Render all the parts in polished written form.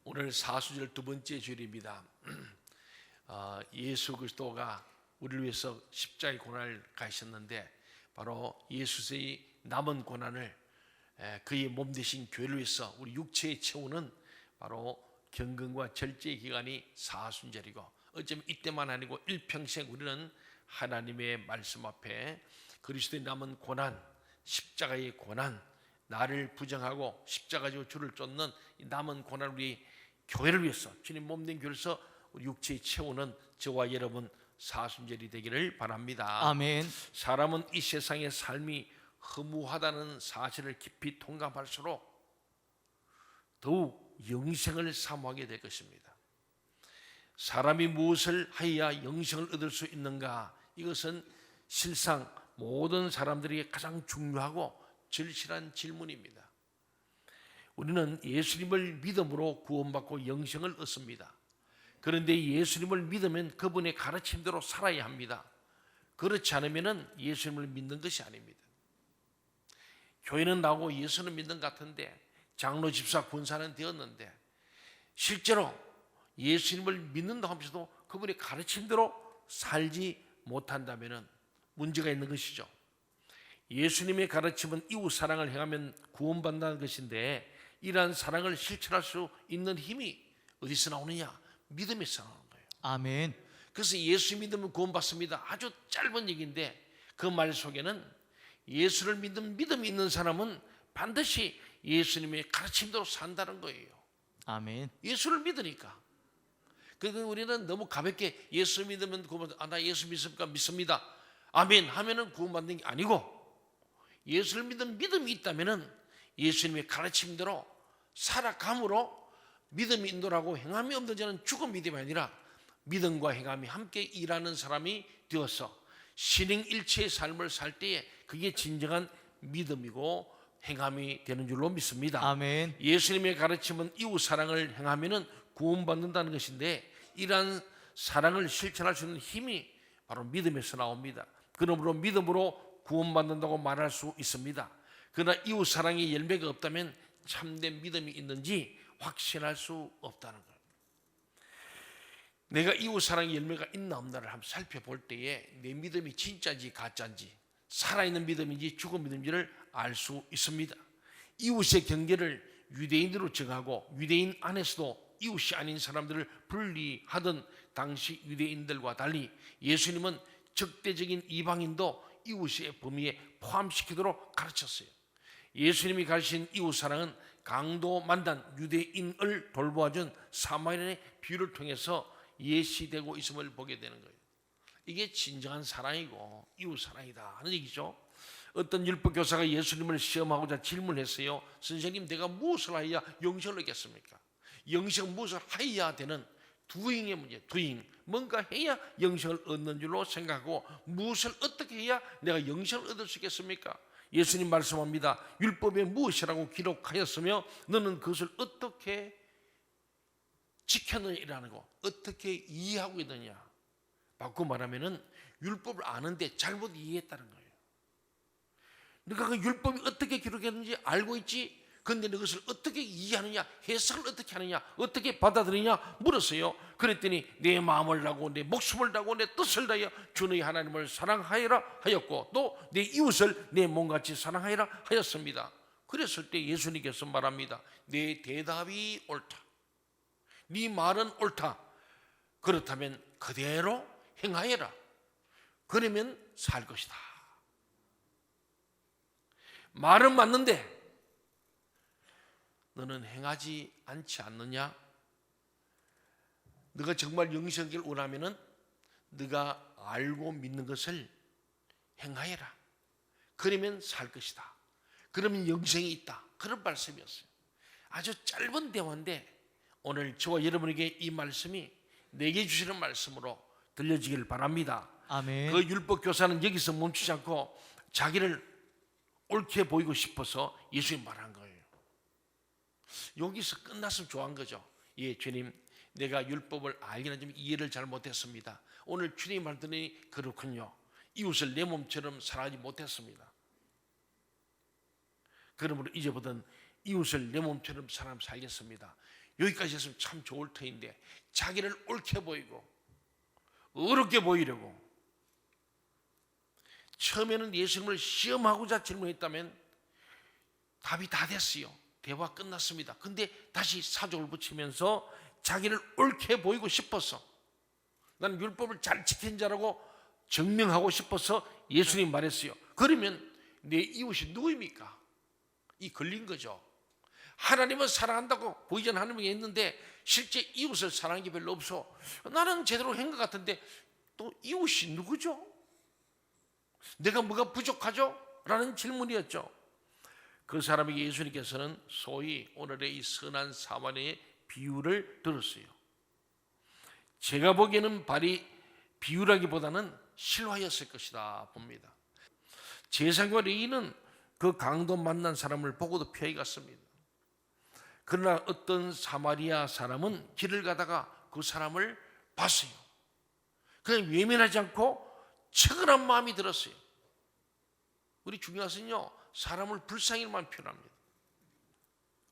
오늘 사순절 두 번째 주일입니다. 예수 그리스도가 우리를 위해서 십자가의 고난을 가셨는데 바로 예수의 남은 고난을 그의 몸 대신 교회를 위해서 우리 육체에 채우는 바로 경건과 절제의 기간이 사순절이고, 어쩌면 이때만 아니고 일평생 우리는 하나님의 말씀 앞에 그리스도의 남은 고난, 십자가의 고난, 나를 부정하고 십자가 지고 주를 쫓는 이 남은 고난을 우리 교회를 위해서, 주님 몸된 교회에서 우리 육체에 채우는 저와 여러분 사순절이 되기를 바랍니다. 아멘. 사람은 이 세상의 삶이 허무하다는 사실을 깊이 통감할수록 더욱 영생을 사모하게 될 것입니다. 사람이 무엇을 하여야 영생을 얻을 수 있는가? 이것은 실상 모든 사람들이 가장 중요하고 절실한 질문입니다. 우리는 예수님을 믿음으로 구원받고 영생을 얻습니다. 그런데 예수님을 믿으면 그분의 가르침대로 살아야 합니다. 그렇지 않으면 예수님을 믿는 것이 아닙니다. 교회는 나오고 예수는 믿는 것 같은데, 장로, 집사, 권사는 되었는데 실제로 예수님을 믿는다 하면서도 그분의 가르침대로 살지 못한다면 문제가 있는 것이죠. 예수님의 가르침은 이웃 사랑을 행하면 구원받는다는 것인데, 이러한 사랑을 실천할 수 있는 힘이 어디서 나오느냐? 믿음에서 나오는 거예요. 아멘. 그래서 예수 믿으면 구원받습니다. 아주 짧은 얘기인데 그 말 속에는 예수를 믿는 믿음이 있는 사람은 반드시 예수님의 가르침대로 산다는 거예요. 아멘. 예수를 믿으니까. 그러니까 우리는 너무 가볍게 예수 믿으면 구원, 나 예수 믿습니까? 믿습니다. 아멘 하면은 구원받는 게 아니고, 예수를 믿는 믿음이 있다면은 예수님의 가르침대로 살아감으로 믿음이 인도하고 행함이 없는 자는 죽은 믿음이 아니라 믿음과 행함이 함께 일하는 사람이 되어서 신행일체의 삶을 살 때에 그게 진정한 믿음이고 행함이 되는 줄로 믿습니다. 아멘. 예수님의 가르침은 이웃 사랑을 행하면은 구원받는다는 것인데, 이러한 사랑을 실천할 수 있는 힘이 바로 믿음에서 나옵니다. 그러므로 믿음으로 구원받는다고 말할 수 있습니다. 그러나 이웃 사랑의 열매가 없다면 참된 믿음이 있는지 확신할 수 없다는 거예요. 내가 이웃 사랑의 열매가 있나 없나를 한번 살펴볼 때에 내 믿음이 진짜인지 가짜인지, 살아있는 믿음인지 죽은 믿음인지를 알 수 있습니다. 이웃의 경계를 유대인으로 정하고 유대인 안에서도 이웃이 아닌 사람들을 분리하던 당시 유대인들과 달리 예수님은 적대적인 이방인도 이웃의 범위에 포함시키도록 가르쳤어요. 예수님이 가르친 이웃 사랑은 강도 만단 유대인을 돌보아준 사마리아인의 비유를 통해서 예시되고 있음을 보게 되는 거예요. 이게 진정한 사랑이고 이웃 사랑이다 하는 얘기죠. 어떤 율법 교사가 예수님을 시험하고자 질문했어요. 선생님, 내가 무엇을 하여야 영생을 얻겠습니까? 영생 무엇을 하여야 되는 두잉의 문제, 두잉. 뭔가 해야 영생을 얻는 줄로 생각하고, 무엇을 어떻게 해야 내가 영생을 얻을 수 있겠습니까? 예수님 말씀합니다. 율법에 무엇이라고 기록하였으며 너는 그것을 어떻게 지켰느냐라는 거, 어떻게 이해하고 있느냐. 바꿔 말하면은 율법을 아는데 잘못 이해했다는 거예요. 네가 그 율법이 어떻게 기록했는지 알고 있지, 그런데 그것을 어떻게 이해하느냐, 해석을 어떻게 하느냐, 어떻게 받아들이냐 물었어요. 그랬더니 내 마음을 다하고 내 목숨을 다하고 내 뜻을 다하여 주 너희 하나님을 사랑하여라 하였고, 또 내 이웃을 내 몸같이 사랑하여라 하였습니다. 그랬을 때 예수님께서 말합니다. 내 대답이 옳다. 네 말은 옳다. 그렇다면 그대로 행하여라. 그러면 살 것이다. 말은 맞는데 너는 행하지 않지 않느냐? 네가 정말 영생을 원하면은 네가 알고 믿는 것을 행하여라. 그러면 살 것이다. 그러면 영생이 있다. 그런 말씀이었어요. 아주 짧은 대화인데 오늘 저와 여러분에게 이 말씀이 내게 주시는 말씀으로 들려지기를 바랍니다. 아멘. 그 율법 교사는 여기서 멈추지 않고 자기를 옳게 보이고 싶어서 예수님 말한 거예요. 여기서 끝났으면 좋아한 거죠. 예, 주님, 내가 율법을 알긴 하지만 이해를 잘 못했습니다. 오늘 주님 말 들으니 그렇군요. 이웃을 내 몸처럼 사랑하지 못했습니다. 그러므로 이제부터는 이웃을 내 몸처럼 사람 살겠습니다. 여기까지 했으면 참 좋을 터인데 자기를 옳게 보이고 어렵게 보이려고 처음에는 예수님을 시험하고자 질문했다면 답이 다 됐어요. 대화 끝났습니다. 근데 다시 사족을 붙이면서 자기를 옳게 보이고 싶어서, 나는 율법을 잘 지킨 자라고 증명하고 싶어서 예수님 말했어요. 그러면 내 이웃이 누구입니까? 이 걸린 거죠. 하나님은 사랑한다고 보이전 하나님이 했는데 실제 이웃을 사랑한 게 별로 없어. 나는 제대로 한 것 같은데 또 이웃이 누구죠? 내가 뭐가 부족하죠? 라는 질문이었죠. 그 사람에게 예수님께서는 소위 오늘의 이 선한 사마리아의 비유를 들었어요. 제가 보기에는 발이 비유라기보다는 실화였을 것이다 봅니다. 제사장과 레위인은 그 강도 만난 사람을 보고도 피해 갔습니다. 그러나 어떤 사마리아 사람은 길을 가다가 그 사람을 봤어요. 그냥 외면하지 않고 측은한 마음이 들었어요. 우리 중요한 것은요, 사람을 불쌍히만 표현합니다.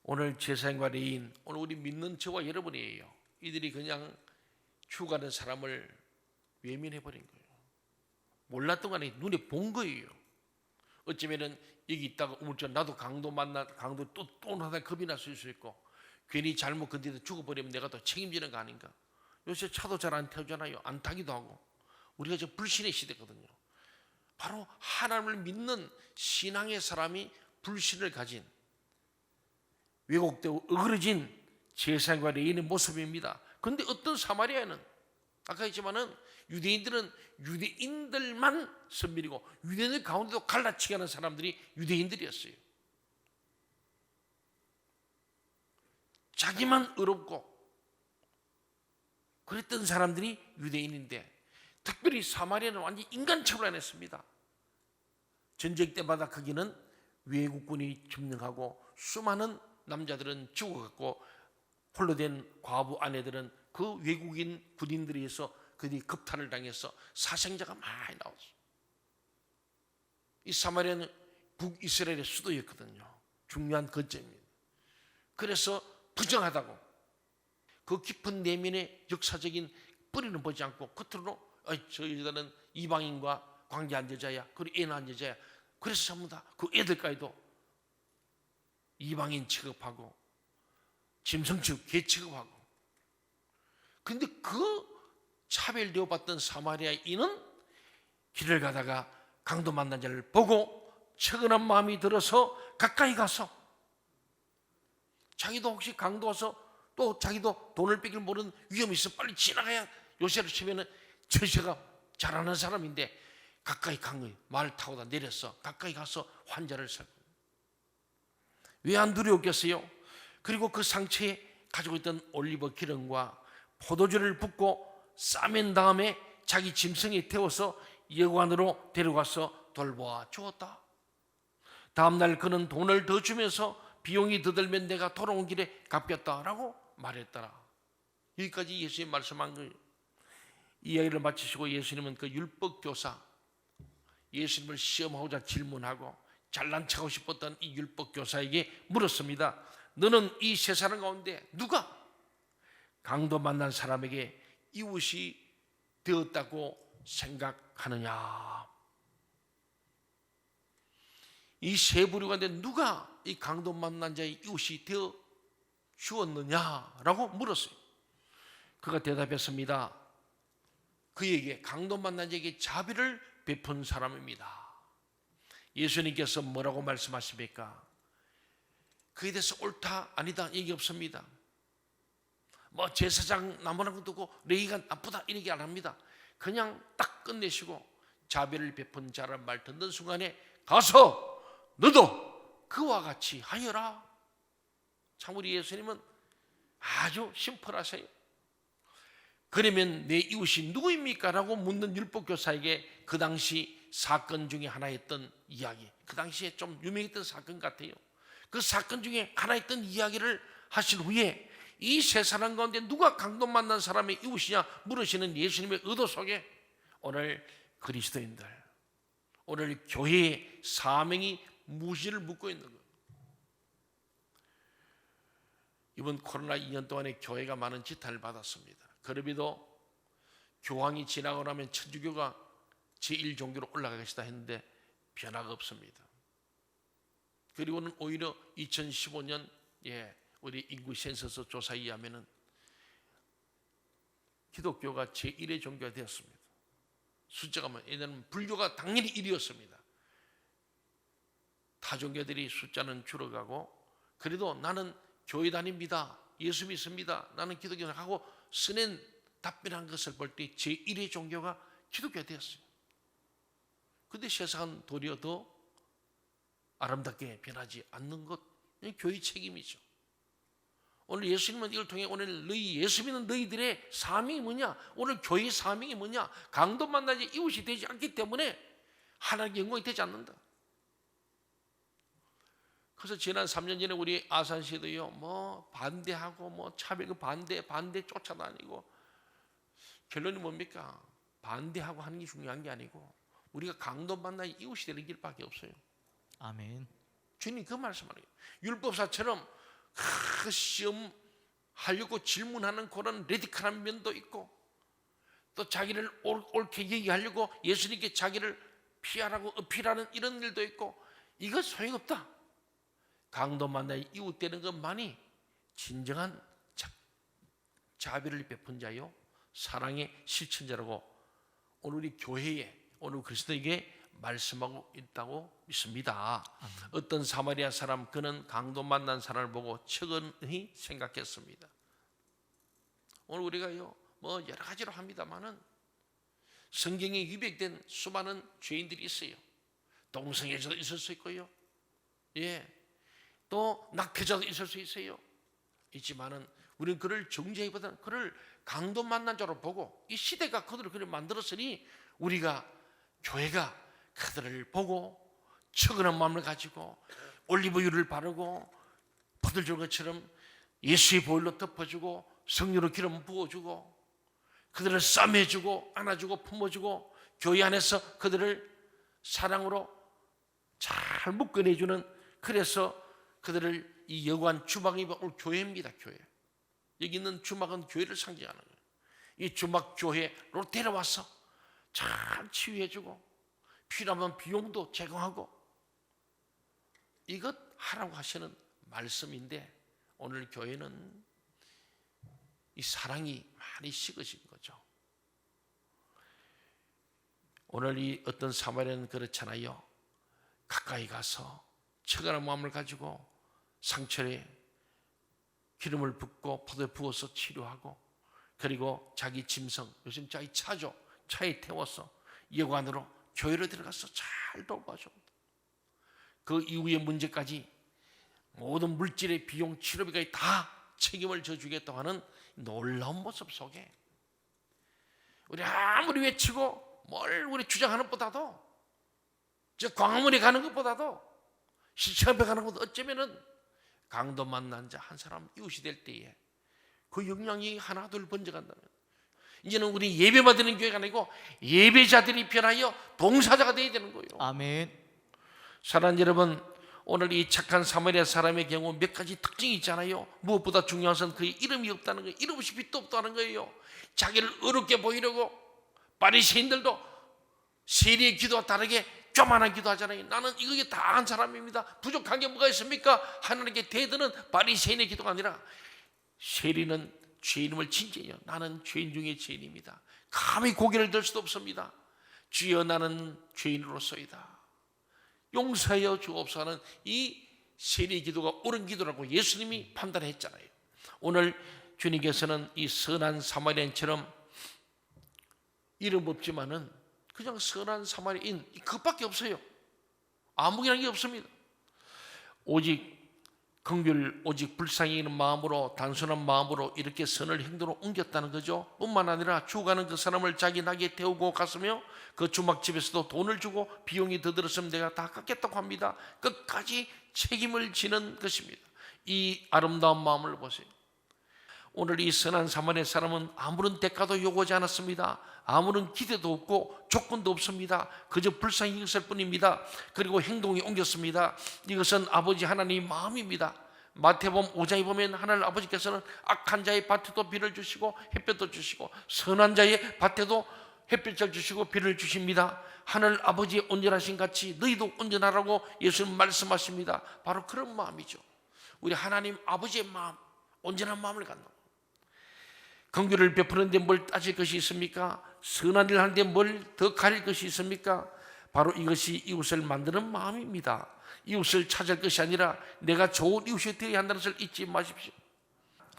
오늘 제사장과 레위인, 오늘 우리 믿는 저와 여러분이에요. 이들이 그냥 죽어가는 사람을 외면해버린 거예요. 몰랐던 거 아니에요. 눈에 본 거예요. 어쩌면은 여기 있다가 우물쭈 나도 강도 만나, 강도 또 하다 겁이 날 수 있고, 괜히 잘못 건드려서 죽어버리면 내가 더 책임지는 거 아닌가. 요새 차도 잘 안 태우잖아요. 안 타기도 하고. 우리가 지금 불신의 시대거든요. 바로 하나님을 믿는 신앙의 사람이 불신을 가진, 왜곡되고 어그러진 제사장과 레위인의 모습입니다. 그런데 어떤 사마리아는, 아까 했지만은 유대인들은 유대인들만 선민이고 유대인들 가운데도 갈라치게 하는 사람들이 유대인들이었어요. 자기만 의롭고 그랬던 사람들이 유대인인데, 특별히 사마리아는 완전히 인간척을 안 했습니다. 전쟁 때마다 거기는 외국군이 점령하고 수많은 남자들은 죽어갔고 홀로 된 과부 아내들은 그 외국인 군인들에 의해서 그들이 겁탈을 당해서 사생자가 많이 나왔어요. 이 사마리아는 북이스라엘의 수도였거든요. 중요한 거점입니다. 그래서 부정하다고 그 깊은 내면의 역사적인 뿌리는 보지 않고 겉으로 저 여자는 이방인과 관계한 여자야, 그리고 애 낳은 여자야, 그래서 전부 다 그 애들까지도 이방인 취급하고 짐승 취급, 개 취급하고. 그런데 그 차별되어 봤던 사마리아인은 길을 가다가 강도 만난 자를 보고 측은한 마음이 들어서 가까이 가서, 자기도 혹시 강도 와서 또 자기도 돈을 뺏길 모르는 위험이 있어 빨리 지나가야, 요새로 치면은 저새가 잘하는 사람인데 가까이 간 거예요. 말 타고 다 내렸어. 가까이 가서 환자를 살고. 왜 안 두려웠겠어요? 그리고 그 상처에 가지고 있던 올리브 기름과 포도주를 붓고 싸맨 다음에 자기 짐승에 태워서 여관으로 데려가서 돌보아 주었다. 다음날 그는 돈을 더 주면서 비용이 더 들면 내가 돌아온 길에 갚겠다라고 말했더라. 여기까지 예수님 말씀한 거예요. 이야기를 마치시고 예수님은 그 율법교사, 예수님을 시험하고자 질문하고 잘난 척하고 싶었던 이 율법교사에게 물었습니다. 너는 이 세 사람 가운데 누가 강도 만난 사람에게 이웃이 되었다고 생각하느냐? 이 세 부류 가운데 누가 이 강도 만난 자의 이웃이 되어 주었느냐라고 물었어요. 그가 대답했습니다. 그에게, 강도 만난 자에게 자비를 베푼 사람입니다. 예수님께서 뭐라고 말씀하십니까? 그에 대해서 옳다 아니다 얘기 없습니다. 뭐 제사장 나무라는 것도 없고 레위가 나쁘다 이런 얘기 안 합니다. 그냥 딱 끝내시고 자비를 베푼 자라는 말 듣는 순간에 가서 너도 그와 같이 하여라. 참 우리 예수님은 아주 심플하세요. 그러면 내 이웃이 누구입니까? 라고 묻는 율법교사에게 그 당시 사건 중에 하나였던 이야기, 그 당시에 좀 유명했던 사건 같아요. 그 사건 중에 하나였던 이야기를 하신 후에 이 세 사람 가운데 누가 강도 만난 사람의 이웃이냐 물으시는 예수님의 의도 속에 오늘 그리스도인들, 오늘 교회의 사명이 무엇을 묻고 있는 거예요. 이번 코로나 2년 동안에 교회가 많은 지탄을 받았습니다. 그럼에도 교황이 지나고 나면 천주교가 제1종교로 올라가겠다 했는데 변화가 없습니다. 그리고는 오히려 2015년 우리 인구 센서스 조사에 의하면 기독교가 제1의 종교가 되었습니다. 숫자가 예전에는 불교가 당연히 1위였습니다. 타종교들이 숫자는 줄어가고 그래도 나는 교회 다닙니다. 예수 믿습니다. 나는 기독교를 하고 쓰는 답변한 것을 볼 때 제1의 종교가 기독교가 되었어요. 그런데 세상은 도리어 더 아름답게 변하지 않는 것, 교회의 책임이죠. 오늘 예수님은 이걸 통해 오늘 예수 믿는 너희들의 사명이 뭐냐? 오늘 교회의 사명이 뭐냐? 강도 만나지 이웃이 되지 않기 때문에 하나님께 영광이 되지 않는다. 그래서 지난 3년 전에 우리 아산시도요, 반대하고 차별 반대 쫓아다니고 결론이 뭡니까? 반대하고 하는 게 중요한 게 아니고 우리가 강도 만나 이웃이 되는 길밖에 없어요. 아멘. 주님 그 말씀하네요. 율법사처럼 시험 하려고 질문하는 그런 레디컬한 면도 있고 또 자기를 옳게 얘기하려고 예수님께 자기를 피하라고 어필하는 이런 일도 있고 이거 소용없다. 강도 만나 이웃 되는 것만이 진정한 자비를 베푼 자요 사랑의 실천자라고 오늘 우리 교회에 오늘 그리스도에게 말씀하고 있다고 믿습니다. 어떤 사마리아 사람 그는 강도 만난 사람을 보고 측은히 생각했습니다. 오늘 우리가요 여러 가지로 합니다만은 성경에 위백된 수많은 죄인들이 있어요. 동성애자도 있을 수 있고요. 또 낙태자도 있을 수 있어요. 있지만은 우리는 그를 정죄하기보다는 그를 강도 만난 자로 보고 이 시대가 그들을 그렇게 만들었으니 우리가 교회가 그들을 보고 측은한 마음을 가지고 올리브유를 바르고 포도주 것처럼 예수의 보혈로 덮어주고 성령으로 기름 부어주고 그들을 싸매주고 안아주고 품어주고 교회 안에서 그들을 사랑으로 잘 묶어내주는 그래서 그들을 이 여관 주막이 오늘 교회입니다. 교회. 여기 있는 주막은 교회를 상징하는 거예요. 이 주막 교회로 데려와서 잘 치유해주고 필요하면 비용도 제공하고 이것 하라고 하시는 말씀인데 오늘 교회는 이 사랑이 많이 식어진 거죠. 오늘 이 어떤 사마리아는 그렇잖아요. 가까이 가서 처근한 마음을 가지고 상처에 기름을 붓고 포도에 부어서 치료하고 그리고 자기 짐승 요즘 자기 차죠. 차에 태워서 여관으로 교회로 들어가서 잘 돌봐줍니다. 그 이후의 문제까지 모든 물질의 비용 치료비까지 다 책임을 져주겠다고 하는 놀라운 모습 속에 우리 아무리 외치고 뭘 우리 주장하는 것보다도 저 광화문에 가는 것보다도 시청 앞에 가는 것보다 어쩌면은 강도 만난 자 한 사람 이웃이 될 때에 그 영향이 하나 둘 번져간다면 이제는 우리 예배 받는 교회가 아니고 예배자들이 변하여 동사자가 되어야 되는 거예요. 아멘. 사랑하는 여러분, 오늘 이 착한 사마리아 사람의 경우 몇 가지 특징이 있잖아요. 무엇보다 중요한 것은 그의 이름이 없다는 거예요. 이름 없이 빛도 없다는 거예요. 자기를 어렵게 보이려고 바리새인들도 세리의 기도와 다르게 교만한 기도하잖아요. 나는 이거 다 한 사람입니다. 부족한 게 뭐가 있습니까? 하나님께 대드는 바리새인의 기도가 아니라 세리는 죄 이름을 진지해요. 나는 죄인 중에 죄인입니다. 감히 고개를 들 수도 없습니다. 주여 나는 죄인으로서이다. 용서하여 주옵소서 하는 이 세리의 기도가 옳은 기도라고 예수님이 판단했잖아요. 오늘 주님께서는 이 선한 사마리아인처럼 이름 없지만은 그냥 선한 사마리아인 그것밖에 없어요. 아무개라는 게 없습니다. 오직 긍휼 오직 불쌍히 여기는 마음으로 단순한 마음으로 이렇게 선을 행동으로 옮겼다는 거죠. 뿐만 아니라 죽어가는 그 사람을 자기 나귀에 태우고 갔으며 그 주막집에서도 돈을 주고 비용이 더 들었으면 내가 다 깎겠다고 합니다. 끝까지 책임을 지는 것입니다. 이 아름다운 마음을 보세요. 오늘 이 선한 사마리아 사람은 아무런 대가도 요구하지 않았습니다. 아무런 기대도 없고 조건도 없습니다. 그저 불쌍히 여겼을 뿐입니다. 그리고 행동이 옮겼습니다. 이것은 아버지 하나님의 마음입니다. 마태복음 5장에 보면 하나님 아버지께서는 악한 자의 밭에도 비를 주시고 햇볕도 주시고 선한 자의 밭에도 햇빛을 주시고 비를 주십니다. 하늘 아버지의 온전하신 같이 너희도 온전하라고 예수님 말씀하십니다. 바로 그런 마음이죠. 우리 하나님 아버지의 마음, 온전한 마음을 갖는, 긍휼을 베푸는데 뭘 따질 것이 있습니까? 선한 일을 하는데 뭘 더 가릴 것이 있습니까? 바로 이것이 이웃을 만드는 마음입니다. 이웃을 찾을 것이 아니라 내가 좋은 이웃이 되어야 한다는 것을 잊지 마십시오.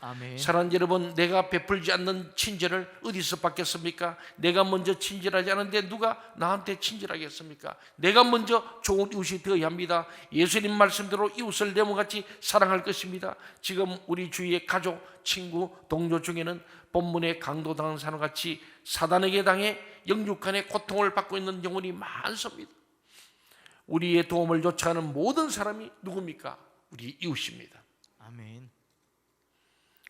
아멘. 사랑하는 여러분, 내가 베풀지 않는 친절을 어디서 받겠습니까? 내가 먼저 친절하지 않은데 누가 나한테 친절하겠습니까? 내가 먼저 좋은 이웃이 되어야 합니다. 예수님 말씀대로 이웃을 내 몸같이 사랑할 것입니다. 지금 우리 주위의 가족, 친구, 동료 중에는 본문에 강도당한 사람같이 사단에게 당해 영육간의 고통을 받고 있는 영혼이 많습니다. 우리의 도움을 요청하는 모든 사람이 누굽니까? 우리 이웃입니다. 아멘.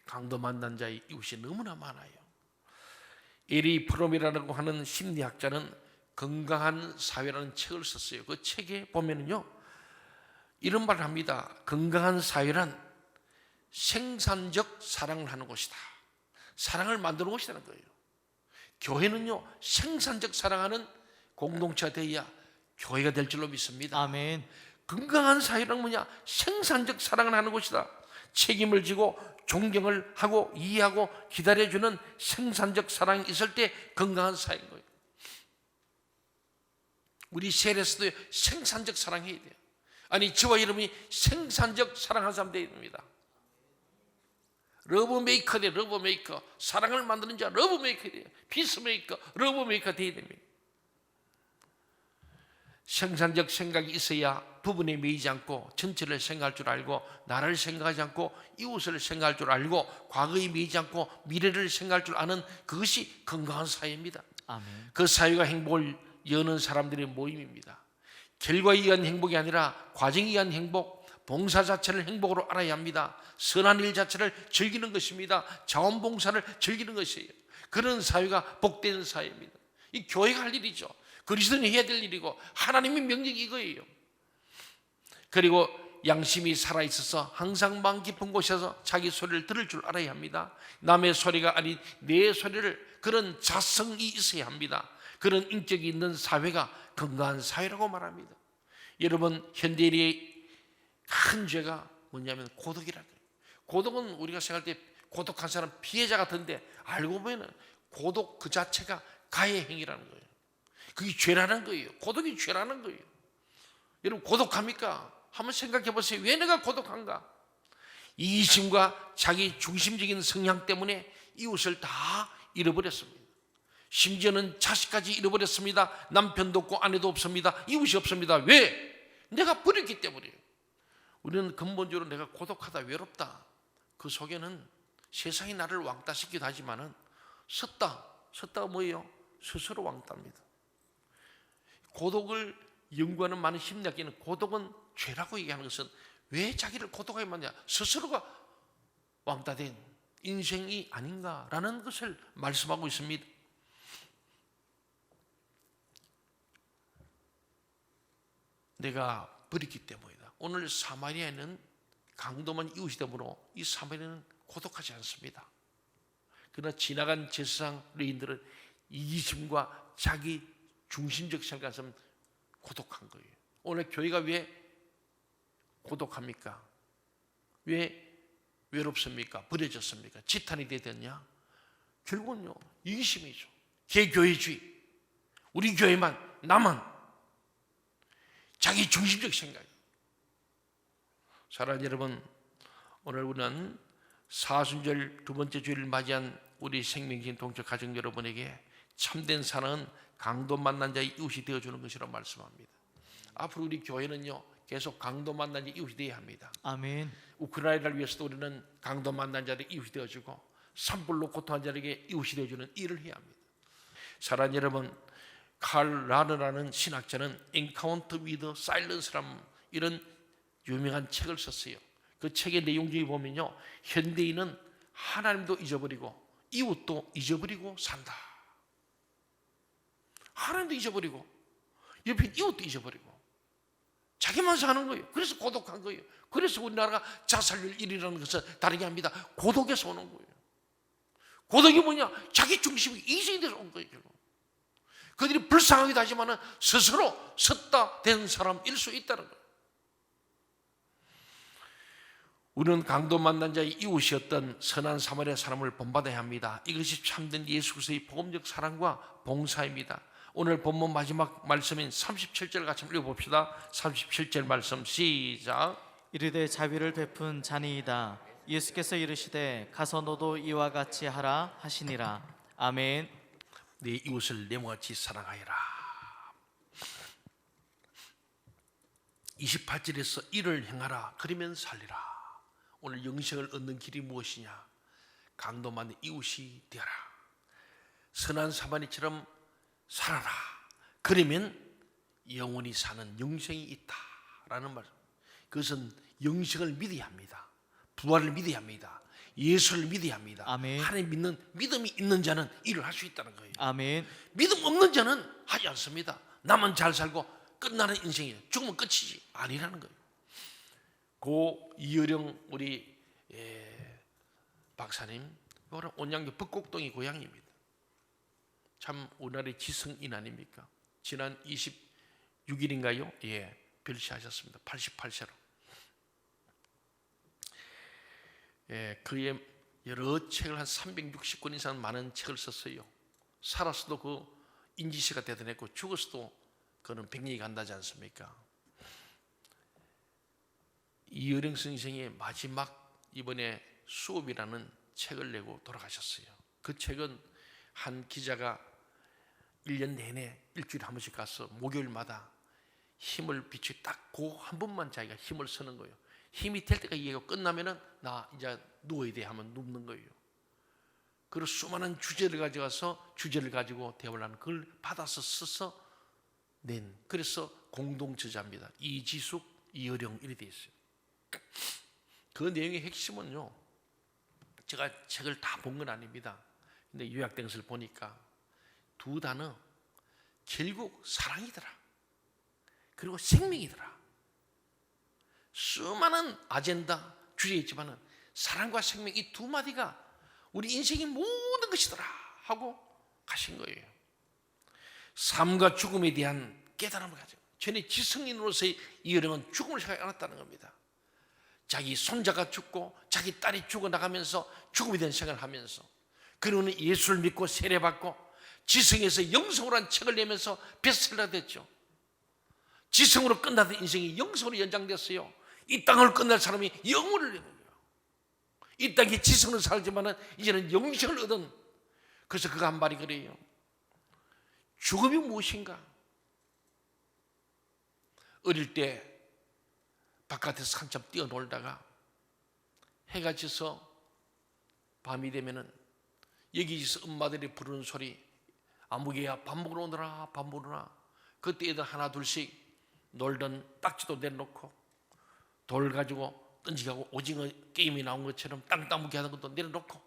강도 만난 자의 이웃이 너무나 많아요. 에리 프롬이라고 하는 심리학자는 건강한 사회라는 책을 썼어요. 그 책에 보면은요, 이런 말을 합니다. 건강한 사회란 생산적 사랑을 하는 곳이다. 사랑을 만드는 곳이라는 거예요. 교회는요, 생산적 사랑하는 공동체가 되어야 교회가 될 줄로 믿습니다. 아멘. 건강한 사회란 뭐냐? 생산적 사랑을 하는 곳이다. 책임을 지고 존경을 하고 이해하고 기다려주는 생산적 사랑이 있을 때 건강한 사회인 거예요. 우리 셀에서도 생산적 사랑해야 돼요. 아니, 저와 여러분이 생산적 사랑하는 사람 되어야 됩니다. 러브메이커 돼, 러브메이커. 사랑을 만드는 자 러브메이커 돼요. 피스메이커, 러브메이커 되어야 됩니다. 생산적 생각이 있어야 부분에 매이지 않고 전체를 생각할 줄 알고, 나를 생각하지 않고 이웃을 생각할 줄 알고, 과거에 매이지 않고 미래를 생각할 줄 아는 그것이 건강한 사회입니다. 아멘. 그 사회가 행복을 여는 사람들의 모임입니다. 결과에 의한 행복이 아니라 과정에 의한 행복, 봉사 자체를 행복으로 알아야 합니다. 선한 일 자체를 즐기는 것입니다. 자원봉사를 즐기는 것이에요. 그런 사회가 복된 사회입니다. 이 교회가 할 일이죠. 그리스도인이 해야 될 일이고 하나님의 명령이 이거예요. 그리고 양심이 살아있어서 항상 마음 깊은 곳에서 자기 소리를 들을 줄 알아야 합니다. 남의 소리가 아닌 내 소리를, 그런 자성이 있어야 합니다. 그런 인격이 있는 사회가 건강한 사회라고 말합니다. 여러분, 현대인의 큰 죄가 뭐냐면 고독이라는 거예요. 고독은 우리가 생각할 때 고독한 사람 피해자 같은데, 알고 보면 고독 그 자체가 가해 행위라는 거예요. 그게 죄라는 거예요. 고독이 죄라는 거예요. 여러분, 고독합니까? 한번 생각해 보세요. 왜 내가 고독한가? 이기심과 자기 중심적인 성향 때문에 이웃을 다 잃어버렸습니다. 심지어는 자식까지 잃어버렸습니다. 남편도 없고 아내도 없습니다. 이웃이 없습니다. 왜? 내가 버렸기 때문이에요. 우리는 근본적으로 내가 고독하다, 외롭다, 그 속에는 세상이 나를 왕따시키기도 하지만은 섰다가 뭐예요? 스스로 왕따입니다. 고독을 연구하는 많은 심리학계는 고독은 죄라고 얘기하는 것은, 왜 자기를 고독하게 만드냐? 스스로가 왕따된 인생이 아닌가라는 것을 말씀하고 있습니다. 내가 버렸기 때문이다. 오늘 사마리아에는 강도만 이웃이 되므로 이 사마리아는 고독하지 않습니다. 그러나 지나간 제사장 레인들은 이기심과 자기 중심적 생각은 고독한 거예요. 오늘 교회가 왜 고독합니까? 왜 외롭습니까? 버려졌습니까? 지탄이 되었냐? 결국은요, 이기심이죠. 개교회주의. 우리 교회만, 나만, 자기 중심적 생각. 사랑하는 여러분, 오늘 우리는 사순절 두 번째 주일을 맞이한 우리 생명신 동체 가족 여러분에게 참된 사랑은 강도 만난 자의 이웃이 되어주는 것이라고 말씀합니다. 앞으로 우리 교회는요, 계속 강도 만난 자의 이웃이 되어야 합니다. 아멘. 우크라이나를 위해서도 우리는 강도 만난 자들의 이웃이 되어주고, 산불로 고통한 자에게 이웃이 되어주는 일을 해야 합니다. 사랑하는 여러분, 칼 라너라는 신학자는 Encounter with Silence라는 이런 유명한 책을 썼어요. 그 책의 내용 중에 보면요, 현대인은 하나님도 잊어버리고 이웃도 잊어버리고 산다. 하나님도 잊어버리고 옆에 이웃도 잊어버리고 자기만 사는 거예요. 그래서 고독한 거예요. 그래서 우리나라가 자살률 1위라는 것은 다르게 합니다. 고독에서 오는 거예요. 고독이 뭐냐? 자기 중심이 이성이 돼서 온 거예요. 결국. 그들이 불쌍하기도 하지만 스스로 섰다 된 사람일 수 있다는 거예요. 우리는 강도 만난 자의 이웃이었던 선한 사마리아 사람을 본받아야 합니다. 이것이 참된 예수 그리스도의 복음적 사랑과 봉사입니다. 오늘 본문 마지막 말씀인 37절 같이 읽어봅시다. 37절 말씀 시작. 이르되 자비를 베푼 자니이다. 예수께서 이르시되 가서 너도 이와 같이 하라 하시니라. 아멘. 내 이웃을 내 몸같이 사랑하여라. 28절에서 이를 행하라. 그러면 살리라. 오늘 영생을 얻는 길이 무엇이냐? 강도 만난 이웃이 되어라. 선한 사마리처럼 살아라. 그러면 영원히 사는 영생이 있다라는 말. 그것은 영생을 믿어야 합니다. 부활을 믿어야 합니다. 예수를 믿어야 합니다. 아멘. 하나님 믿는 믿음이 있는 자는 일을 할 수 있다는 거예요. 아멘. 믿음 없는 자는 하지 않습니다. 나만 잘 살고 끝나는 인생이에요. 죽으면 끝이지 아니라는 거예요. 고 이어령 우리 박사님, 온양교 북곡동이 고향입니다. 참 우리나라의 지성인 아닙니까? 지난 26일인가요? 예, 별시하셨습니다. 88세로. 예, 그의 여러 책을 한 360권 이상 많은 책을 썼어요. 살았어도 그 인지시가 대단했고 죽었어도 그는 백년이 간다지 않습니까? 이어령 선생의 마지막 이번에 수업이라는 책을 내고 돌아가셨어요. 그 책은 한 기자가 1년 내내 일주일에 한 번씩 가서 목요일마다 힘을 비추 딱 그 한 번만 자기가 힘을 쓰는 거예요. 힘이 될 때까지 얘기하고 끝나면은 나 이제 누워야 돼 하면 눕는 거예요. 그리고 수많은 주제를 가져가서 주제를 가지고 대화를 하는 그걸 받아서 써서 낸, 그래서 공동저자입니다. 이지숙, 이어령 이렇게 돼 있어요. 그 내용의 핵심은요, 제가 책을 다 본 건 아닙니다. 근데 요약된 것을 보니까 두 단어, 결국 사랑이더라. 그리고 생명이더라. 수많은 아젠다, 주제에 있지만은 사랑과 생명 이 두 마디가 우리 인생의 모든 것이더라 하고 가신 거예요. 삶과 죽음에 대한 깨달음을 가지고 전에 지성인으로서의 이어령은 죽음을 생각하지 않았다는 겁니다. 자기 손자가 죽고 자기 딸이 죽어나가면서 죽음에 대한 생각을 하면서, 그리고는 예수를 믿고 세례받고 지성에서 영성으로 한 책을 내면서 베스트셀러가 됐죠. 지성으로 끝나던 인생이 영성으로 연장됐어요. 이 땅을 끝날 사람이 영혼을 내는 거예요. 이 땅에 지성으로 살지만은 이제는 영생을 얻은. 그래서 그가 한 말이 그래요. 죽음이 무엇인가? 어릴 때 바깥에서 한참 뛰어놀다가 해가 져서 밤이 되면은 여기서 엄마들이 부르는 소리, 아무개야 밥 먹으러 오너라, 밥 먹으러 오너라. 그때 애들 하나 둘씩 놀던 딱지도 내려놓고 돌 가지고 던지고 오징어 게임이 나온 것처럼 땅 따먹기 하는 것도 내려놓고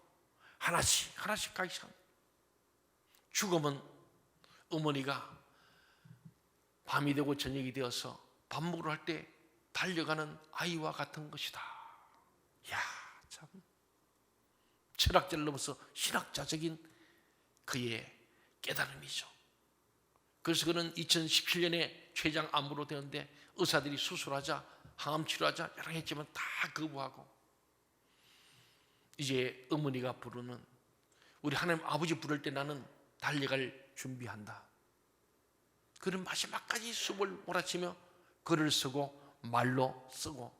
하나씩 가기 시작. 죽음은 어머니가 밤이 되고 저녁이 되어서 밥 먹으러 할 때 달려가는 아이와 같은 것이다. 이야, 참 철학자를 넘어서 신학자적인 그의 깨달음이죠. 그래서 그는 2017년에 췌장 암으로 되었는데 의사들이 수술하자, 항암 치료하자 여러 개 했지만 다 거부하고 이제 어머니가 부르는, 우리 하나님 아버지 부를 때 나는 달려갈 준비한다. 그는 마지막까지 숨을 몰아치며 글을 쓰고 말로 쓰고,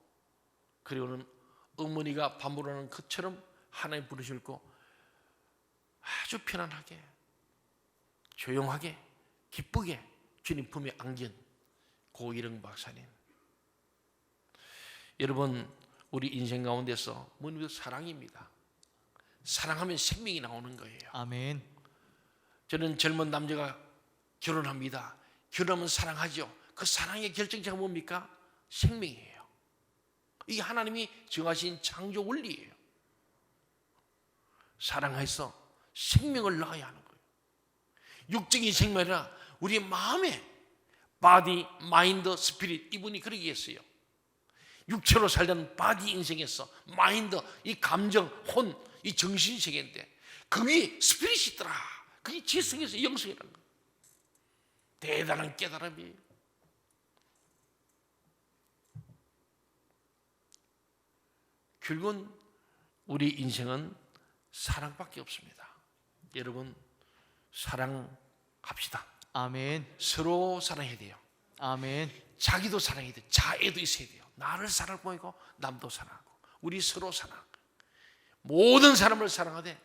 그리고는 어머니가 밥 먹으러 하는 것처럼 하나님 부르시고 아주 편안하게 조용하게 기쁘게 주님 품에 안긴 고일영 박사님. 여러분, 우리 인생 가운데서 뭐냐면 사랑입니다. 사랑하면 생명이 나오는 거예요. 아멘. 저는 젊은 남자가 결혼합니다. 결혼하면 사랑하죠. 그 사랑의 결정체가 뭡니까? 생명이에요. 이게 하나님이 정하신 창조 원리예요. 사랑해서 생명을 낳아야 하는 거예요. 육적인 생명이 아니라 우리 마음에 바디, 마인드, 스피릿. 이분이 그러게 했어요. 육체로 살던 바디 인생에서 마인드, 이 감정, 혼, 이 정신세계인데 그 위에 스피릿이 있더라. 그게 지성에서 영성이라는 거. 대단한 깨달음이에요. 결국은 우리 인생은 사랑밖에 없습니다. 여러분, 사랑합시다. 아멘. 서로 사랑해야 돼요. 아멘. 자기도 사랑해야 돼요. 자애도 있어야 돼요. 나를 사랑하고 남도 사랑하고 우리 서로 사랑. 모든 사람을 사랑하되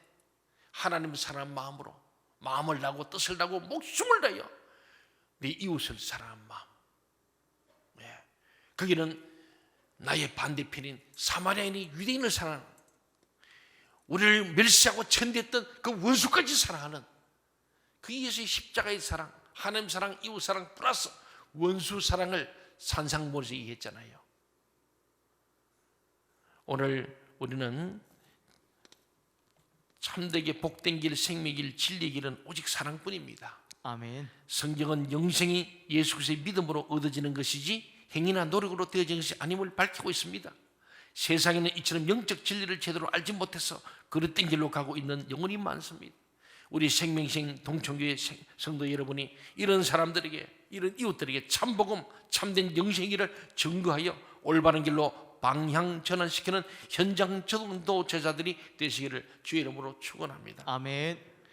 하나님을 사랑한 마음으로 마음을 다하고 뜻을 다하고 목숨을 다하여 내 이웃을 사랑한 마음. 네. 거기는 나의 반대편인 사마리아인이 유대인을 사랑하는, 우리를 멸시하고 천대했던 그 원수까지 사랑하는 그 예수의 십자가의 사랑, 하나님 사랑, 이웃 사랑 플러스 원수 사랑을 산상보에서 얘기했잖아요. 오늘 우리는 참되게 복된 길, 생명의 길, 진리의 길은 오직 사랑뿐입니다. 아멘. 성경은 영생이 예수 그리스도의 믿음으로 얻어지는 것이지 행위나 노력으로 되어지는 것이 아님을 밝히고 있습니다. 세상에는 이처럼 영적 진리를 제대로 알지 못해서 그릇된 길로 가고 있는 영혼이 많습니다. 우리 생명생 동천교회 성도 여러분이 이런 사람들에게, 이런 이웃들에게 참복음, 참된 영생의 길을 증거하여 올바른 길로 방향 전환시키는 현장 전도 제자들이 되시기를 주의 이름으로 축원합니다. 아멘.